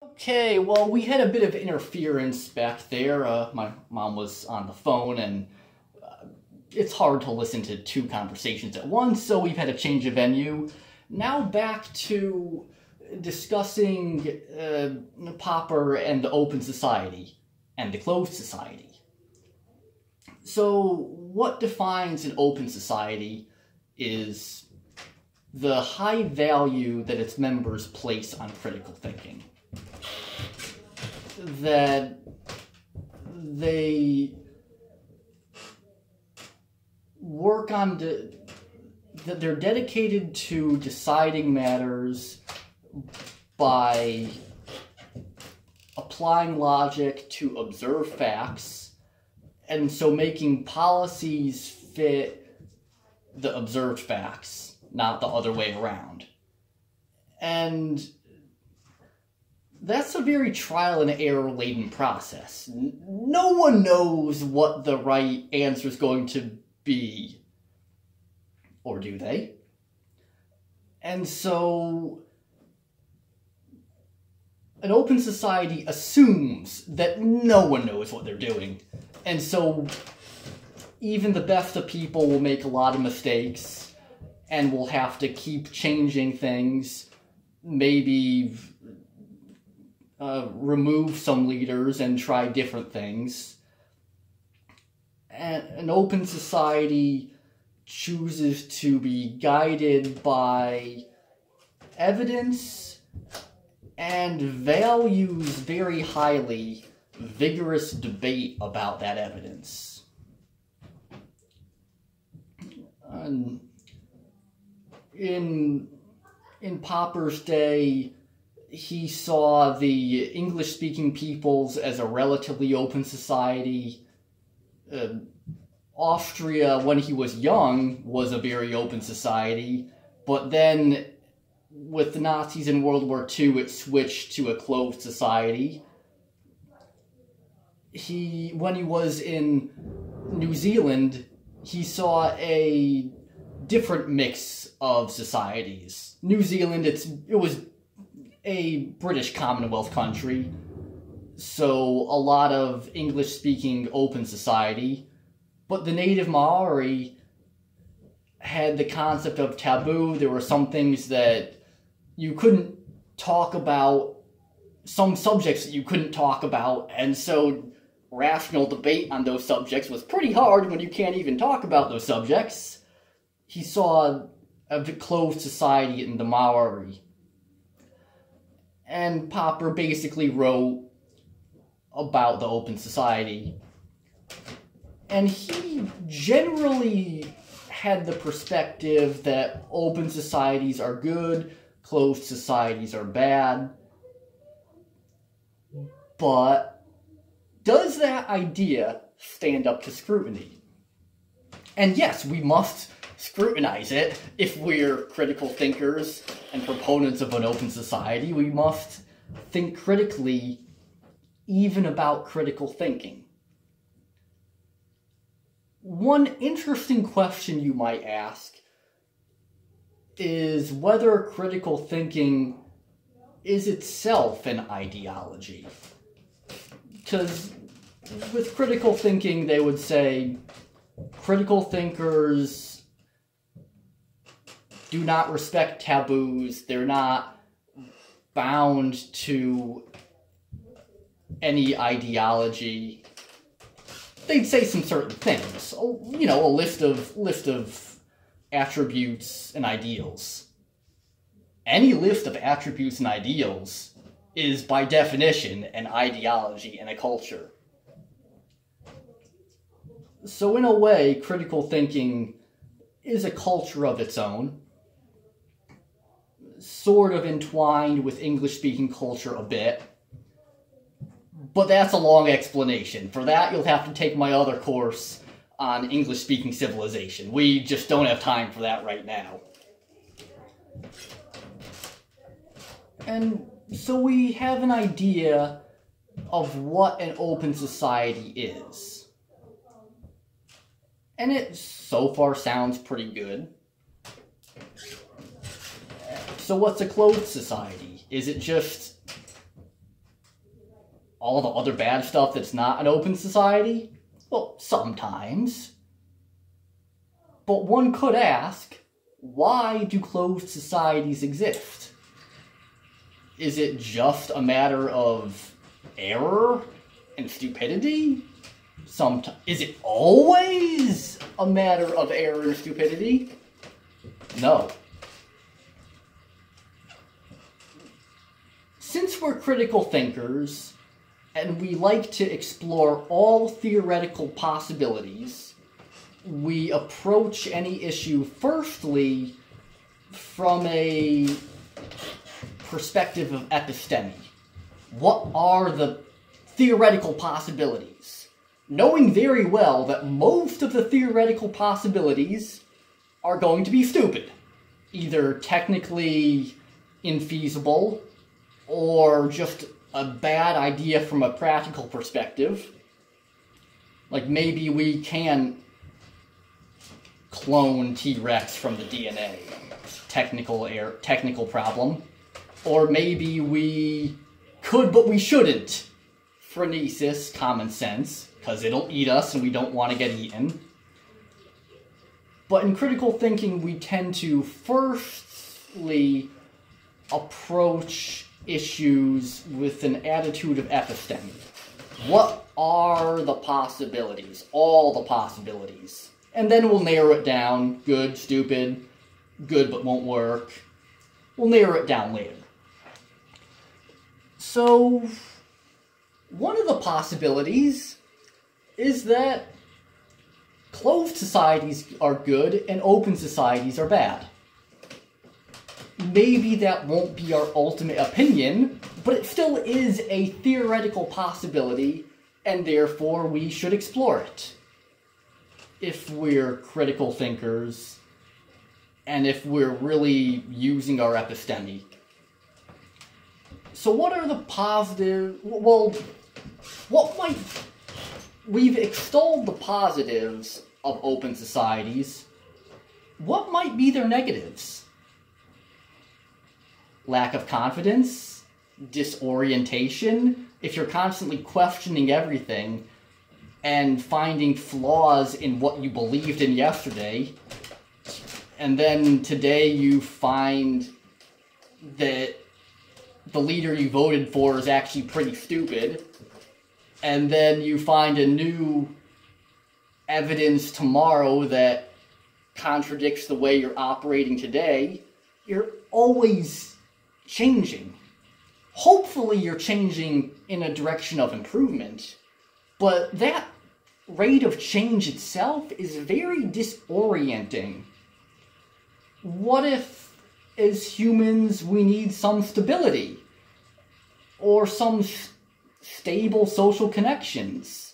Okay, well, we had a bit of interference back there. My mom was on the phone, and it's hard to listen to two conversations at once, so we've had to change of venue. Now back to discussing Popper and the open society and the closed society. So, what defines an open society is the high value that its members place on critical thinking. That they work on, that they're dedicated to deciding matters by applying logic to observe facts, and so making policies fit the observed facts, not the other way around. And that's a very trial and error laden process. No one knows what the right answer is going to be. Or do they? And so an open society assumes that no one knows what they're doing. And so even the best of people will make a lot of mistakes and will have to keep changing things, maybe remove some leaders and try different things. And an open society chooses to be guided by evidence and values very highly vigorous debate about that evidence. In Popper's day, he saw the English-speaking peoples as a relatively open society. Austria, when he was young, was a very open society, but then with the Nazis in World War II, it switched to a closed society. When he was in New Zealand, he saw a different mix of societies. New Zealand, it was a British Commonwealth country, so a lot of English-speaking open society, but the native Maori had the concept of taboo. There were some things that you couldn't talk about, some subjects that you couldn't talk about, and so rational debate on those subjects was pretty hard when you can't even talk about those subjects. He saw a closed society in the Maori. And Popper basically wrote about the open society. And he generally had the perspective that open societies are good, closed societies are bad. But does that idea stand up to scrutiny? And yes, we must scrutinize it. If we're critical thinkers and proponents of an open society, we must think critically even about critical thinking. One interesting question you might ask is whether critical thinking is itself an ideology. Because with critical thinking, they would say critical thinkers do not respect taboos, they're not bound to any ideology. They'd say some certain things, you know, a list of attributes and ideals. Any list of attributes and ideals is, by definition, an ideology and a culture. So in a way, critical thinking is a culture of its own, sort of entwined with English-speaking culture a bit. But that's a long explanation. For that, you'll have to take my other course on English-speaking civilization. We just don't have time for that right now. And so we have an idea of what an open society is. And it so far sounds pretty good. So what's a closed society? Is it just all the other bad stuff that's not an open society? Well, sometimes. But one could ask, why do closed societies exist? Is it just a matter of error and stupidity? Is it always a matter of error and stupidity? No. Since we're critical thinkers, and we like to explore all theoretical possibilities, we approach any issue firstly from a perspective of episteme. What are the theoretical possibilities? Knowing very well that most of the theoretical possibilities are going to be stupid. Either technically infeasible, or just a bad idea from a practical perspective. Like maybe we can clone T-Rex from the DNA. Technical problem. Or maybe we could, but we shouldn't. Phronesis, common sense, because it'll eat us and we don't want to get eaten. But in critical thinking, we tend to firstly approach issues with an attitude of episteme. What are the possibilities? All the possibilities. And then we'll narrow it down. Good, stupid, good but won't work. We'll narrow it down later. So, one of the possibilities is that closed societies are good and open societies are bad. Maybe that won't be our ultimate opinion, but it still is a theoretical possibility, and therefore we should explore it. If we're critical thinkers, and if we're really using our episteme. So what are the positive... Well, what might... We've extolled the positives of open societies. What might be their negatives? Lack of confidence? Disorientation? If you're constantly questioning everything and finding flaws in what you believed in yesterday, and then today you find that the leader you voted for is actually pretty stupid, and then you find a new evidence tomorrow that contradicts the way you're operating today, you're always changing. Hopefully you're changing in a direction of improvement, but that rate of change itself is very disorienting. What if, as humans, we need some stability? Or some stable social connections?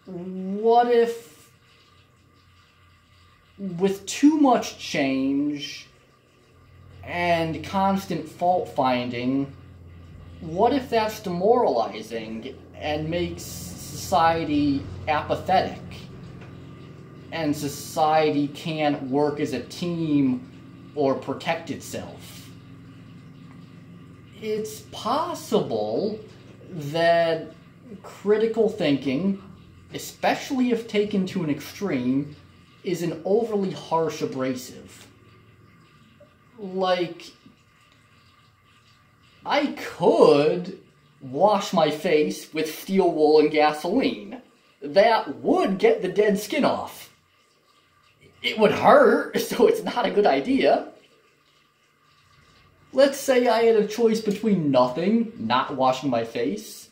What if, with too much change and constant fault-finding, what if that's demoralizing and makes society apathetic? And society can't work as a team or protect itself. It's possible that critical thinking, especially if taken to an extreme, is an overly harsh abrasive. Like, I could wash my face with steel wool and gasoline. That would get the dead skin off. It would hurt, so it's not a good idea. Let's say I had a choice between nothing, not washing my face,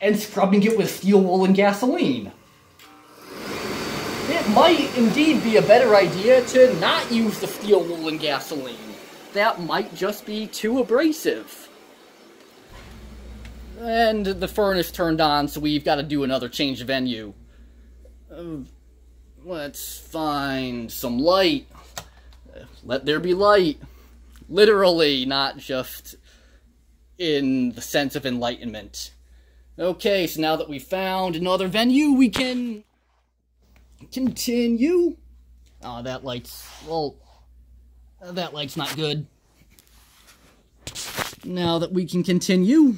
and scrubbing it with steel wool and gasoline. It might indeed be a better idea to not use the steel wool and gasoline. That might just be too abrasive. And the furnace turned on, so we've got to do another change of venue. Let's find some light. Let there be light. Literally, not just in the sense of enlightenment. Okay, so now that we've found another venue, we can continue. Oh, that light's... well, that light's not good. Now that we can continue,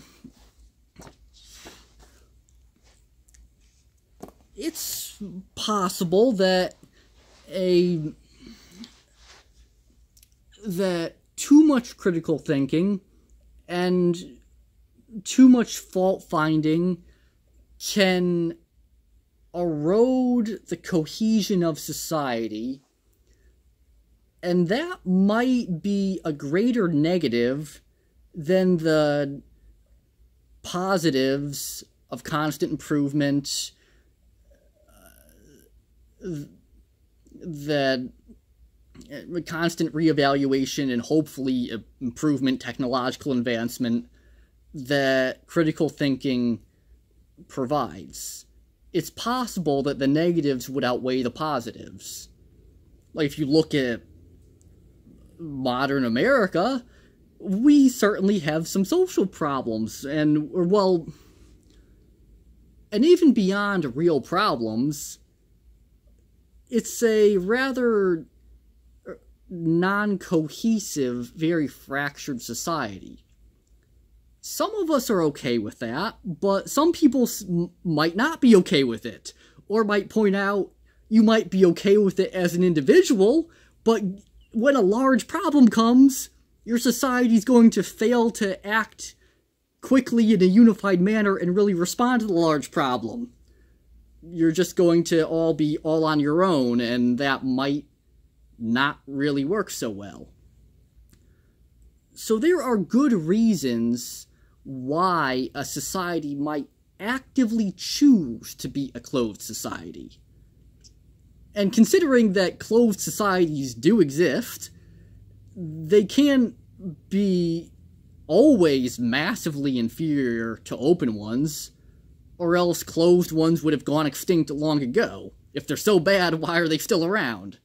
it's possible that that too much critical thinking and too much fault-finding can erode the cohesion of society, and that might be a greater negative than the positives of constant improvement, that constant reevaluation and hopefully improvement, technological advancement that critical thinking provides. It's possible that the negatives would outweigh the positives. Like, if you look at modern America, we certainly have some social problems, and even beyond real problems, it's a rather non-cohesive, very fractured society. Some of us are okay with that, but some people might not be okay with it, or might point out you might be okay with it as an individual, but when a large problem comes, your society's going to fail to act quickly in a unified manner and really respond to the large problem. You're just going to all be all on your own, and that might not really work so well. So there are good reasons why a society might actively choose to be a closed society. And considering that closed societies do exist, they can't be always massively inferior to open ones, or else closed ones would have gone extinct long ago. If they're so bad, why are they still around?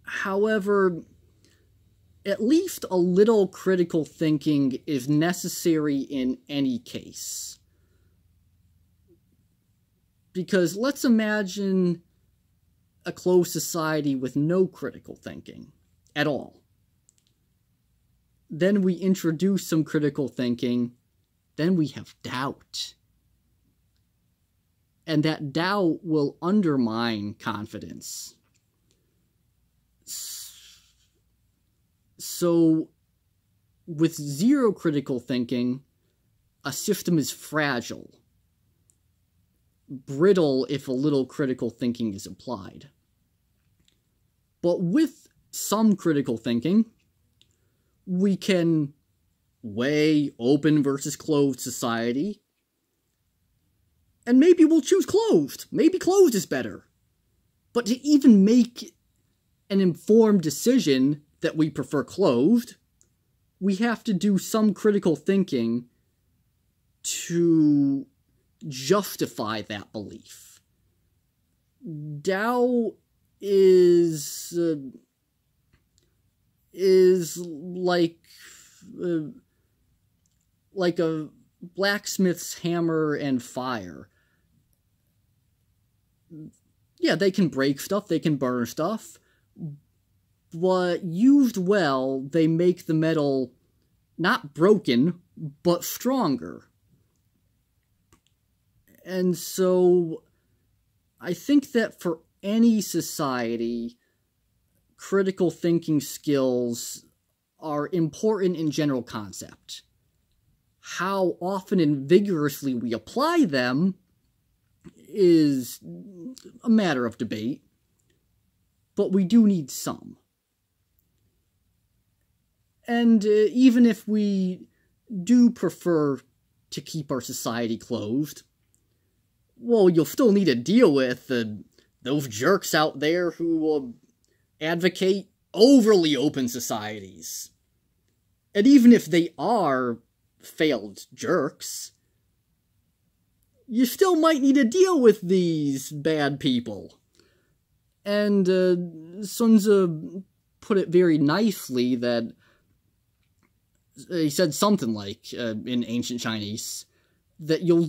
However, at least a little critical thinking is necessary in any case. Because let's imagine a closed society with no critical thinking at all. Then we introduce some critical thinking, then we have doubt. And that doubt will undermine confidence. So, with zero critical thinking, a system is fragile, brittle if a little critical thinking is applied. But with some critical thinking, we can weigh open versus closed society, and maybe we'll choose closed. Maybe closed is better. But to even make an informed decision that we prefer closed, we have to do some critical thinking to justify that belief. Doubt is like a blacksmith's hammer and fire. Yeah, they can break stuff, they can burn stuff, but used well, they make the metal not broken, but stronger. And so, I think that for any society, critical thinking skills are important in general concept. How often and vigorously we apply them is a matter of debate, but we do need some. And even if we do prefer to keep our society closed, well, you'll still need to deal with those jerks out there who advocate overly open societies. And even if they are failed jerks, you still might need to deal with these bad people. And Sun Tzu put it very nicely that he said something like, in ancient Chinese, that you'll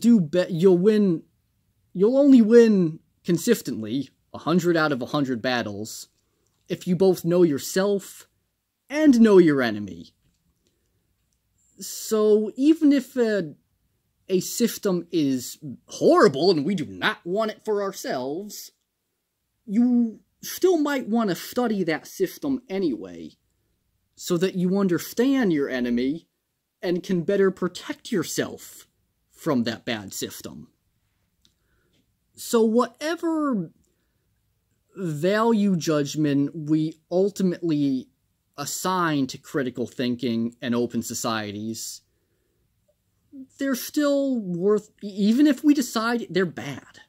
only win consistently 100 out of 100 battles if you both know yourself and know your enemy. So even if a system is horrible and we do not want it for ourselves, you still might want to study that system anyway, so that you understand your enemy and can better protect yourself from that bad system. So whatever value judgment we ultimately assign to critical thinking and open societies, they're still worth, even if we decide they're bad,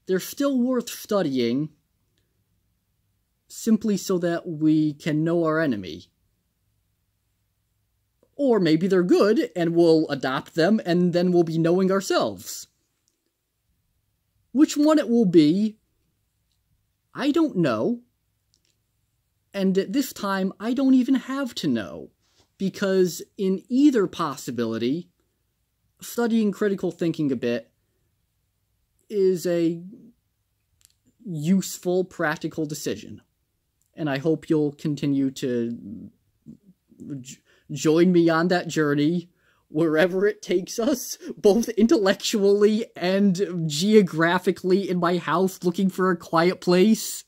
they're still worth studying simply so that we can know our enemy. Or maybe they're good and we'll adopt them and then we'll be knowing ourselves. Which one it will be, I don't know. And at this time, I don't even have to know. Because in either possibility, studying critical thinking a bit is a useful, practical decision. And I hope you'll continue to join me on that journey, wherever it takes us, both intellectually and geographically in my house looking for a quiet place.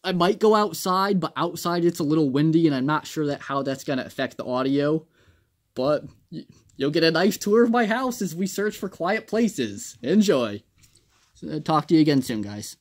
I might go outside, but outside it's a little windy and I'm not sure how that's going to affect the audio. But you'll get a nice tour of my house as we search for quiet places. Enjoy. Talk to you again soon, guys.